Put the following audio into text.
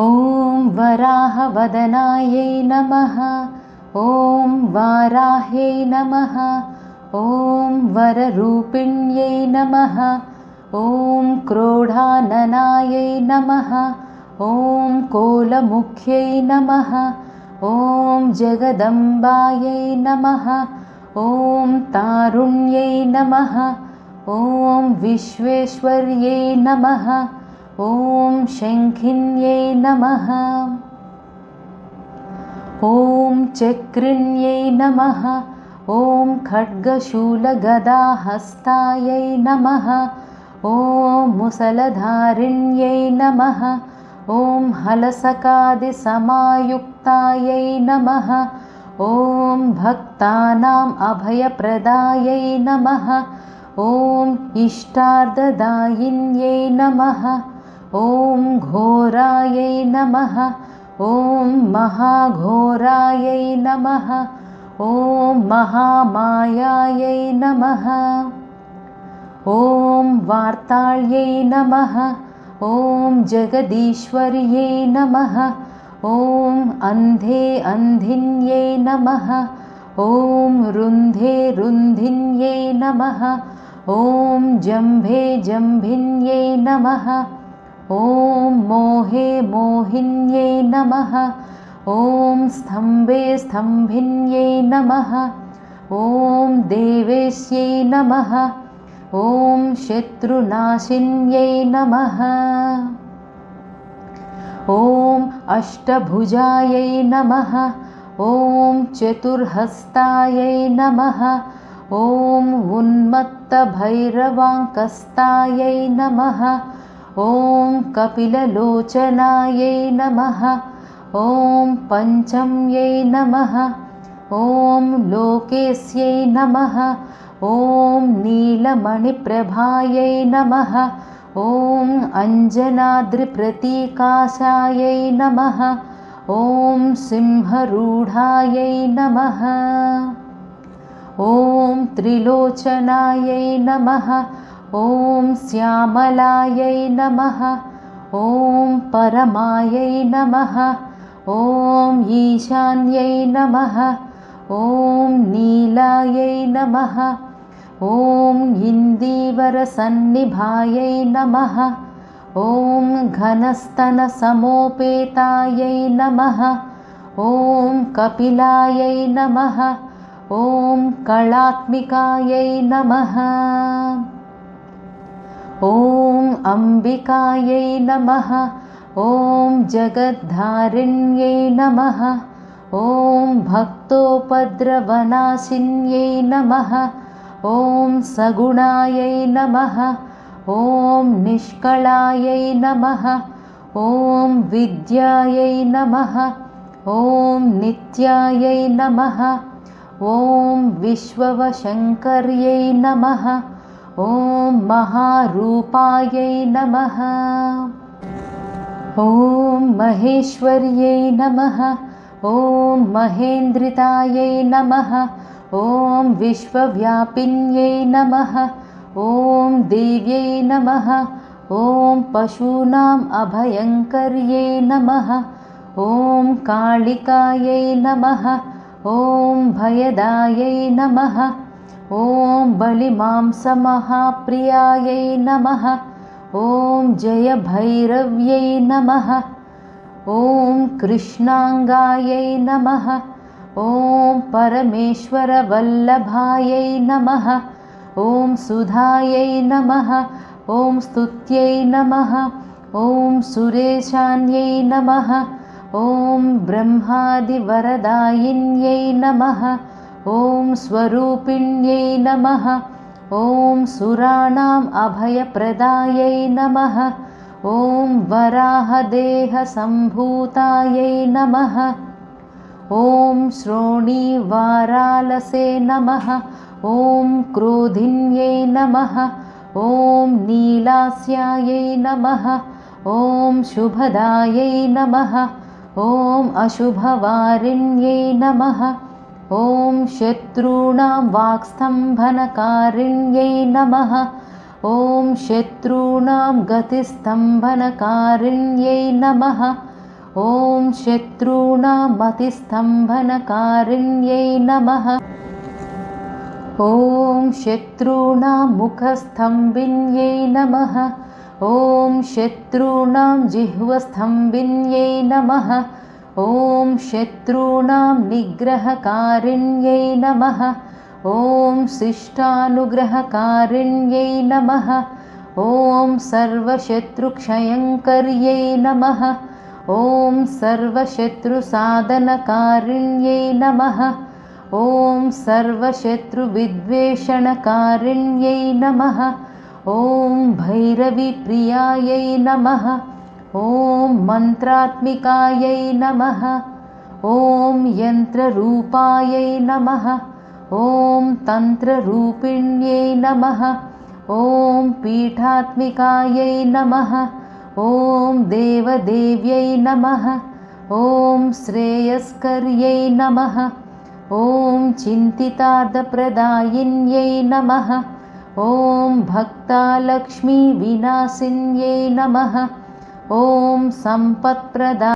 ॐ वराहवदनायै नमः। ॐ वाराह्यै नमः। ॐ वररूपिण्यै नमः। ॐ क्रोधाननायै नमः। ॐ कोलमुख्यै नमः। ॐ जगदम्बायै नमः। ॐ तारुण्यै नमः। ॐ विश्वेश्वर्यै नमः। ॐ शङ्खिन्यै नमः। ॐ चक्रिण्यै नमः। ॐ खड्गशूलगदाहस्तायै नमः। ॐ मुसलधारिण्यै नमः। ॐ हलसकादिसमायुक्तायै नमः। ॐ भक्तानाम् अभयप्रदायै नमः। ॐ इष्टार्थदायिन्यै नमः। ॐ घोरायै नमः। ॐ महाघोरायै नमः। ॐ महामायायै नमः। ॐ वार्ताళ్यै नमः। ॐ जगदीश्वर्यै नमः। ॐ अन्धे अन्धिन्यै नमः। ॐ रुन्धे रुन्धिन्यै नमः। ॐ जम्भे जम्भिन्यै नमः। ॐ मोहे मोहिन्यै नमः। ॐ स्तम्भे स्तम्भिन्यै नमः। ॐ देवेश्यै नमः। ॐ शत्रुनाशिन्यै नमः। ॐ अष्टभुजायै नमः। ॐ चतुर्हस्तायै नमः। ॐ उन्मत्तभैरवाङ्कस्तायै नमः। ॐ कपिललोचनायै नमः। ॐ पञ्चम्यै नमः। ॐ लोकेस्यै नमः। ॐ नीलमणिप्रभायै नमः। ॐ अञ्जनाद्रिप्रतीकाशायै नमः। ॐ सिंहरूढायै नमः। ॐ त्रिलोचनायै नमः। ॐ श्यामलायै नमः। ॐ परमायै नमः। ॐ ईशान्यै नमः। ॐ नीलायै नमः। ॐ इन्दीवरसन्निभायै नमः। ॐ घनस्तनसमोपेतायै नमः। ॐ कपिलायै नमः। ॐ कलात्मिकायै नमः। ॐ अम्बिकायै नमः। ॐ जगद्धारिण्यै नमः। ॐ भक्तोपद्रवनाशिन्यै नमः। ॐ सगुणायै नमः। ॐ निष्कलायै नमः। ॐ विद्यायै नमः। ॐ नित्यायै नमः। ॐ विश्ववशङ्कर्यै नमः। ॐ महारूपायै नमः। ॐ महेश्वर्यै नमः। ॐ महेन्द्रितायै नमः। ॐ विश्वव्यापिन्यै नमः। ॐ देव्यै नमः। ॐ पशूनाम् अभयङ्कर्यै नमः। ॐ कालिकायै नमः। ॐ भयदायै नमः। ॐ बलिमांसमहाप्रियायै नमः। ॐ जयभैरव्यै नमः। ॐ कृष्णाङ्गायै नमः। ॐ परमेश्वरवल्लभायै नमः। ॐ सुधायै नमः। ॐ स्तुत्यै नमः। ॐ सुरेशान्यै नमः। ॐ ब्रह्मादिवरदायिन्यै नमः। ॐ स्वरूपिण्यै नमः। ॐ सुराणाम् अभयप्रदायै नमः। ॐ वराहदेहसम्भूतायै नमः। ॐ श्रोणीवारालसे नमः। ॐ क्रोधिन्यै नमः। ॐ नीलास्यायै नमः। ॐ शुभदायै नमः। ॐ अशुभवारिण्यै नमः। ॐ शत्रूणां वाक्स्तम्भनकारिण्यै नमः। ॐ शत्रूणां गतिस्तम्भनकारिण्यै नमः। ॐ शत्रूणामतिस्तम्भनकारिण्यै नमः। ॐ शत्रूणां मुखस्तम्भिन्यै नमः। ॐ शत्रूणां जिह्वस्तम्भिन्यै नमः। ॐ शत्रूणां निग्रहकारिण्यै नमः। ॐ शिष्टानुग्रहकारिण्यै नमः। ॐ सर्वशत्रुक्षयङ्कर्यै नमः। ॐ सर्वशत्रुसाधनकारिण्यै नमः। ॐ सर्वशत्रुविद्वेषणकारिण्यै नमः। ॐ भैरवीप्रियायै नमः। ॐ मन्त्रात्मिकायै नमः। ॐ यन्त्ररूपायै नमः। ॐ तन्त्ररूपिण्यै नमः। ॐ पीठात्मिकायै नमः। ॐ देवदेव्यै नमः। ॐ श्रेयस्कर्यै नमः। ॐ चिन्तितार्थप्रदायिन्यै नमः। ॐ भक्तालक्ष्मीविनाशिन्यै नमः। ॐ सम्पत्प्रदा